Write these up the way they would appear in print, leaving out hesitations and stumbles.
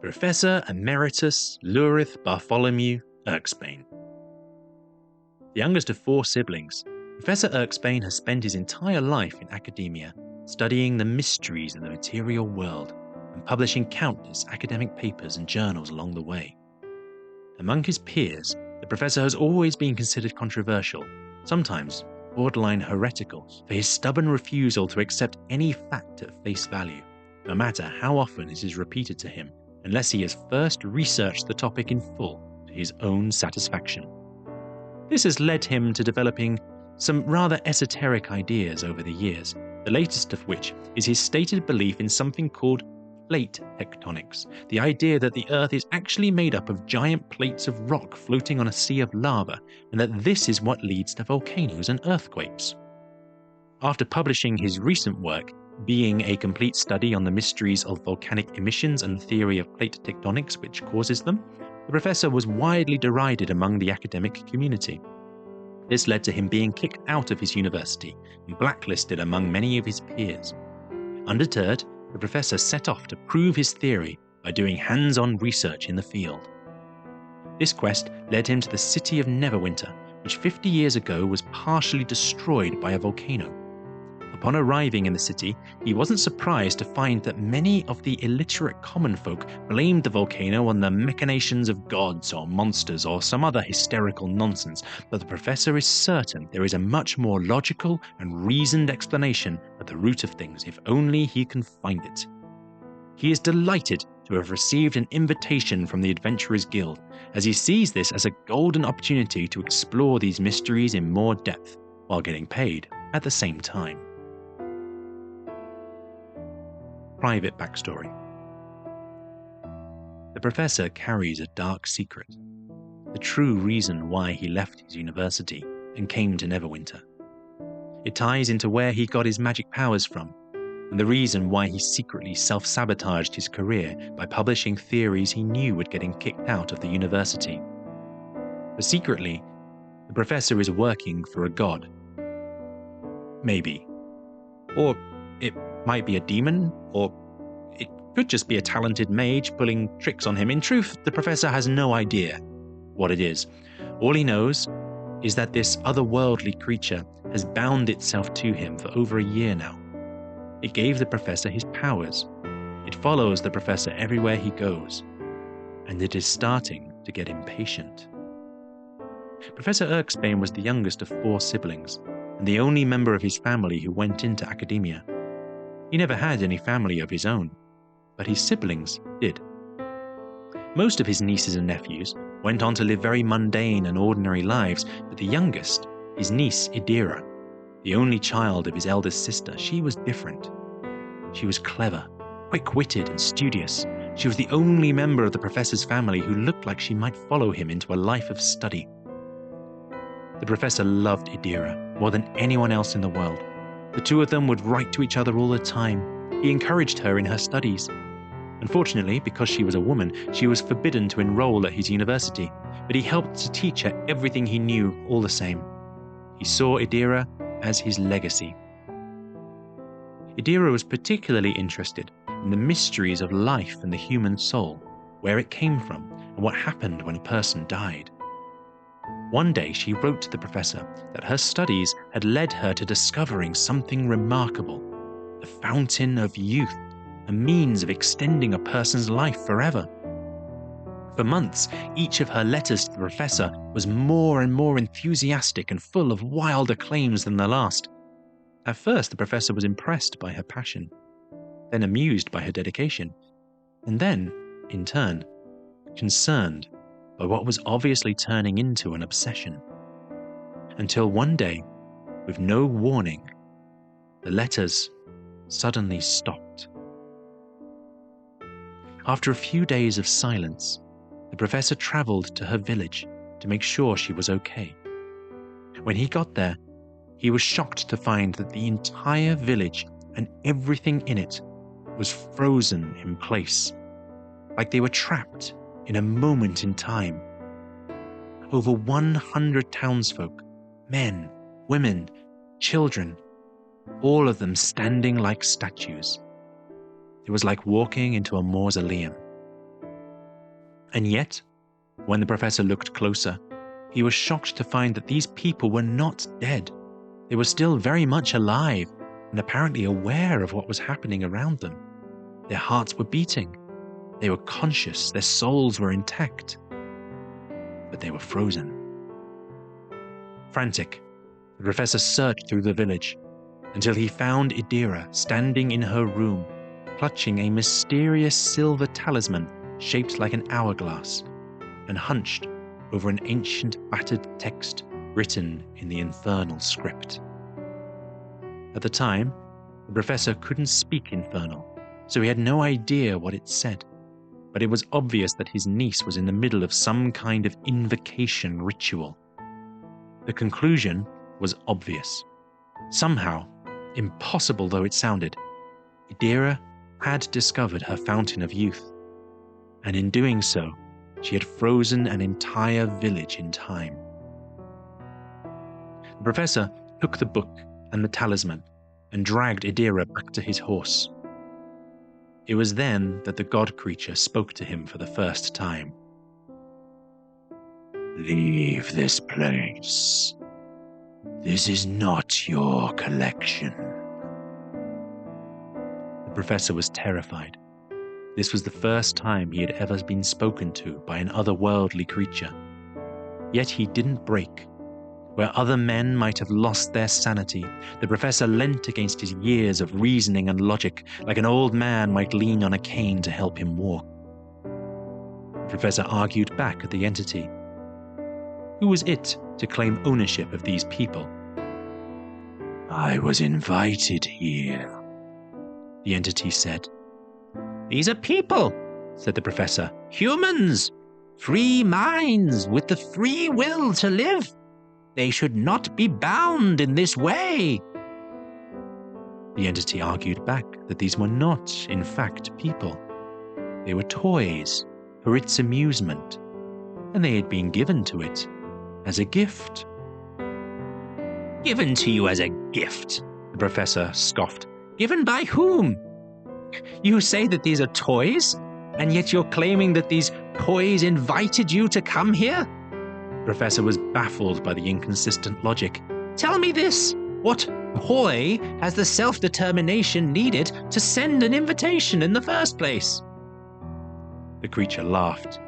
Professor Emeritus Lurith Bartholomew Irksbane. The youngest of 4 siblings, Professor Irksbane has spent his entire life in academia, studying the mysteries of the material world and publishing countless academic papers and journals along the way. Among his peers, the professor has always been considered controversial, sometimes borderline heretical, for his stubborn refusal to accept any fact at face value, no matter how often it is repeated to him, unless he has first researched the topic in full to his own satisfaction. This has led him to developing some rather esoteric ideas over the years, the latest of which is his stated belief in something called plate tectonics, the idea that the Earth is actually made up of giant plates of rock floating on a sea of lava, and that this is what leads to volcanoes and earthquakes. After publishing his recent work, Being a Complete Study on the Mysteries of Volcanic Emissions and the Theory of Plate Tectonics Which Causes Them, the professor was widely derided among the academic community. This led to him being kicked out of his university and blacklisted among many of his peers. Undeterred, the professor set off to prove his theory by doing hands-on research in the field. This quest led him to the city of Neverwinter, which 50 years ago was partially destroyed by a volcano. Upon arriving in the city, he wasn't surprised to find that many of the illiterate common folk blamed the volcano on the machinations of gods or monsters or some other hysterical nonsense, but the professor is certain there is a much more logical and reasoned explanation at the root of things if only he can find it. He is delighted to have received an invitation from the Adventurers Guild, as he sees this as a golden opportunity to explore these mysteries in more depth, while getting paid at the same time. Private backstory. The professor carries a dark secret, the true reason why he left his university and came to Neverwinter. It ties into where he got his magic powers from, and the reason why he secretly self-sabotaged his career by publishing theories he knew would get him kicked out of the university. But secretly, the professor is working for a god. Maybe. Or it might be a demon, or it could just be a talented mage pulling tricks on him. In truth, the professor has no idea what it is. All he knows is that this otherworldly creature has bound itself to him for over a year now. It gave the professor his powers. It follows the professor everywhere he goes, and it is starting to get impatient. Professor Irksbane was the youngest of 4 siblings, and the only member of his family who went into academia. He never had any family of his own, but his siblings did. Most of his nieces and nephews went on to live very mundane and ordinary lives, but the youngest, his niece Idira, the only child of his eldest sister, she was different. She was clever, quick-witted and studious. She was the only member of the professor's family who looked like she might follow him into a life of study. The professor loved Idira more than anyone else in the world. The two of them would write to each other all the time. He encouraged her in her studies. Unfortunately, because she was a woman, she was forbidden to enroll at his university, but he helped to teach her everything he knew all the same. He saw Idira as his legacy. Idira was particularly interested in the mysteries of life and the human soul, where it came from, and what happened when a person died. One day she wrote to the professor that her studies had led her to discovering something remarkable, the fountain of youth, a means of extending a person's life forever. For months, each of her letters to the professor was more and more enthusiastic and full of wilder claims than the last. At first, the professor was impressed by her passion, then amused by her dedication, and then, in turn, concerned by what was obviously turning into an obsession. Until one day, with no warning, the letters suddenly stopped. After a few days of silence, the professor traveled to her village to make sure she was okay. When he got there, he was shocked to find that the entire village and everything in it was frozen in place, like they were trapped in a moment in time. Over 100 townsfolk, men, women, children, all of them standing like statues. It was like walking into a mausoleum. And yet, when the professor looked closer, he was shocked to find that these people were not dead. They were still very much alive and apparently aware of what was happening around them. Their hearts were beating. They were conscious. Their souls were intact. But they were frozen. Frantic, the professor searched through the village until he found Idira standing in her room, clutching a mysterious silver talisman shaped like an hourglass and hunched over an ancient battered text written in the infernal script. At the time, the professor couldn't speak infernal, so he had no idea what it said, but it was obvious that his niece was in the middle of some kind of invocation ritual. The conclusion was obvious. Somehow, impossible though it sounded, Idira had discovered her fountain of youth, and in doing so, she had frozen an entire village in time. The professor took the book and the talisman and dragged Idira back to his horse. It was then that the god creature spoke to him for the first time. "Leave this place. This is not your collection." The professor was terrified. This was the first time he had ever been spoken to by an otherworldly creature. Yet he didn't break. Where other men might have lost their sanity, the professor leant against his years of reasoning and logic like an old man might lean on a cane to help him walk. The professor argued back at the entity. Who was it to claim ownership of these people? "I was invited here," the entity said. "These are people," said the professor. "Humans. Free minds with the free will to live. They should not be bound in this way." The entity argued back that these were not, in fact, people. They were toys for its amusement, and they had been given to it as a gift. "Given to you as a gift?" the professor scoffed. "Given by whom? You say that these are toys, and yet you're claiming that these toys invited you to come here?" The professor was baffled by the inconsistent logic. "Tell me this. What toy has the self-determination needed to send an invitation in the first place?" The creature laughed.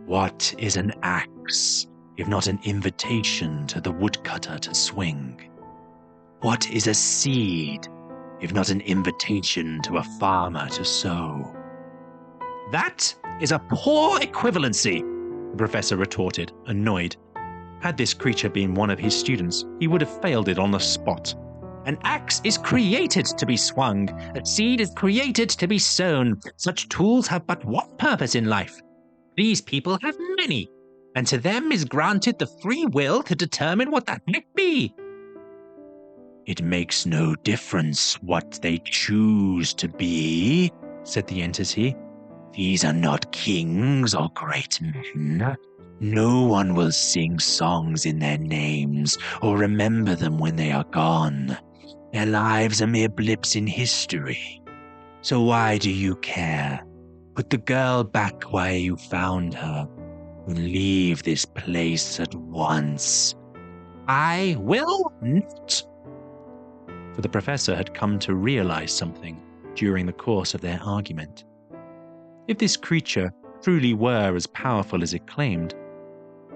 "What is an axe, if not an invitation to the woodcutter to swing? What is a seed, if not an invitation to a farmer to sow?" "That is a poor equivalency," the professor retorted, annoyed. Had this creature been one of his students, he would have failed it on the spot. "An axe is created to be swung. A seed is created to be sown. Such tools have but one purpose in life. These people have many, and to them is granted the free will to determine what that might be." "It makes no difference what they choose to be," said the entity. "These are not kings or great men. No one will sing songs in their names or remember them when they are gone. Their lives are mere blips in history. So why do you care? Put the girl back where you found her and leave this place at once." "I will not." For the professor had come to realize something during the course of their argument. If this creature truly were as powerful as it claimed,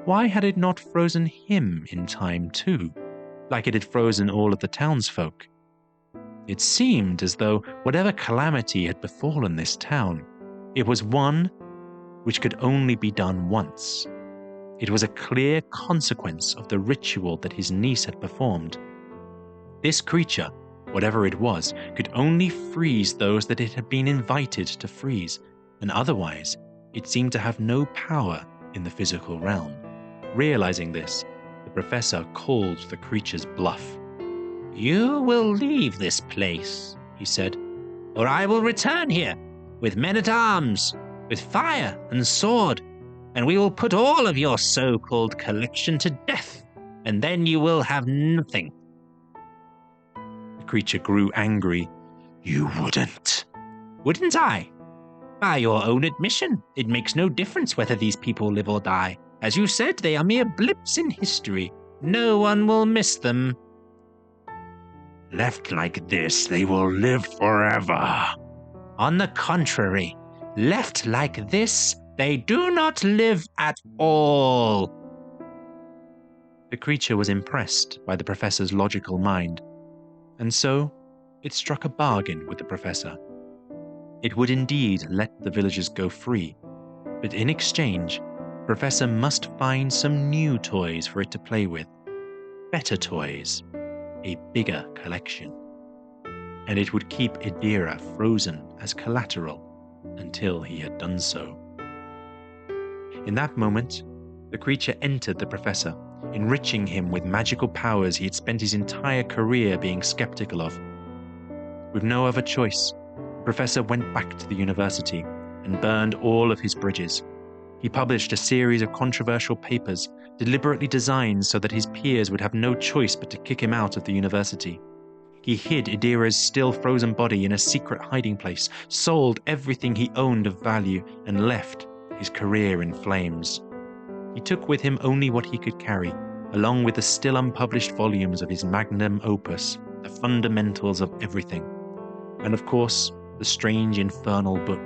why had it not frozen him in time too, like it had frozen all of the townsfolk? It seemed as though whatever calamity had befallen this town, it was one which could only be done once. It was a clear consequence of the ritual that his niece had performed. This creature, whatever it was, could only freeze those that it had been invited to freeze, and otherwise, it seemed to have no power in the physical realm. Realizing this, the professor called the creature's bluff. "You will leave this place," he said, "or I will return here with men-at-arms, with fire and sword, and we will put all of your so-called collection to death, and then you will have nothing." The creature grew angry. "You wouldn't." "Wouldn't I? By your own admission, it makes no difference whether these people live or die. As you said, they are mere blips in history. No one will miss them. Left like this, they will live forever. On the contrary, left like this, they do not live at all. The creature was impressed by the professor's logical mind, and so it struck a bargain with the professor. It would indeed let the villagers go free, but in exchange, the professor must find some new toys for it to play with. Better toys, a bigger collection. And it would keep Idira frozen as collateral until he had done so. In that moment, the creature entered the professor, enriching him with magical powers he had spent his entire career being skeptical of. With no other choice, the professor went back to the university and burned all of his bridges. He published a series of controversial papers, deliberately designed so that his peers would have no choice but to kick him out of the university. He hid Idira's still frozen body in a secret hiding place, sold everything he owned of value, and left his career in flames. He took with him only what he could carry, along with the still unpublished volumes of his magnum opus, The Fundamentals of Everything, and of course, the strange infernal book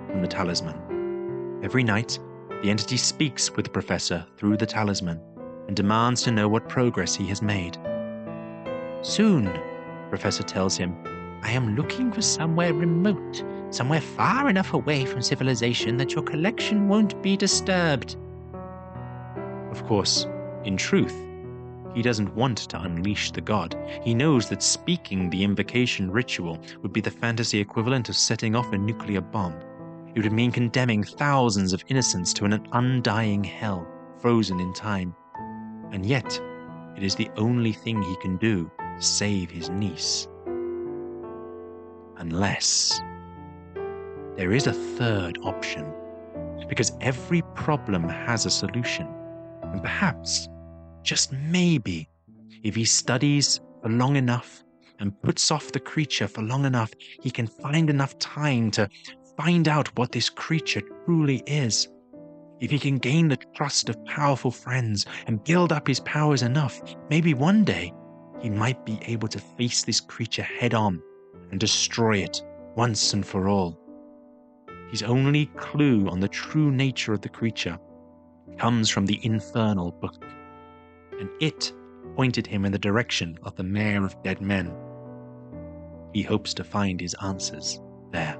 from the talisman. Every night, the entity speaks with the professor through the talisman and demands to know what progress he has made. Soon, Professor tells him, I am looking for somewhere remote, somewhere far enough away from civilization that your collection won't be disturbed. Of course, in truth, he doesn't want to unleash the god. He knows that speaking the invocation ritual would be the fantasy equivalent of setting off a nuclear bomb. It would mean condemning thousands of innocents to an undying hell, frozen in time. And yet, it is the only thing he can do to save his niece. Unless there is a third option, because every problem has a solution. And perhaps, just maybe, if he studies for long enough and puts off the creature for long enough, he can find enough time to find out what this creature truly is. If he can gain the trust of powerful friends and build up his powers enough, maybe one day he might be able to face this creature head on and destroy it once and for all. His only clue on the true nature of the creature comes from the infernal book, and it pointed him in the direction of the Mayor of Dead Men. He hopes to find his answers there.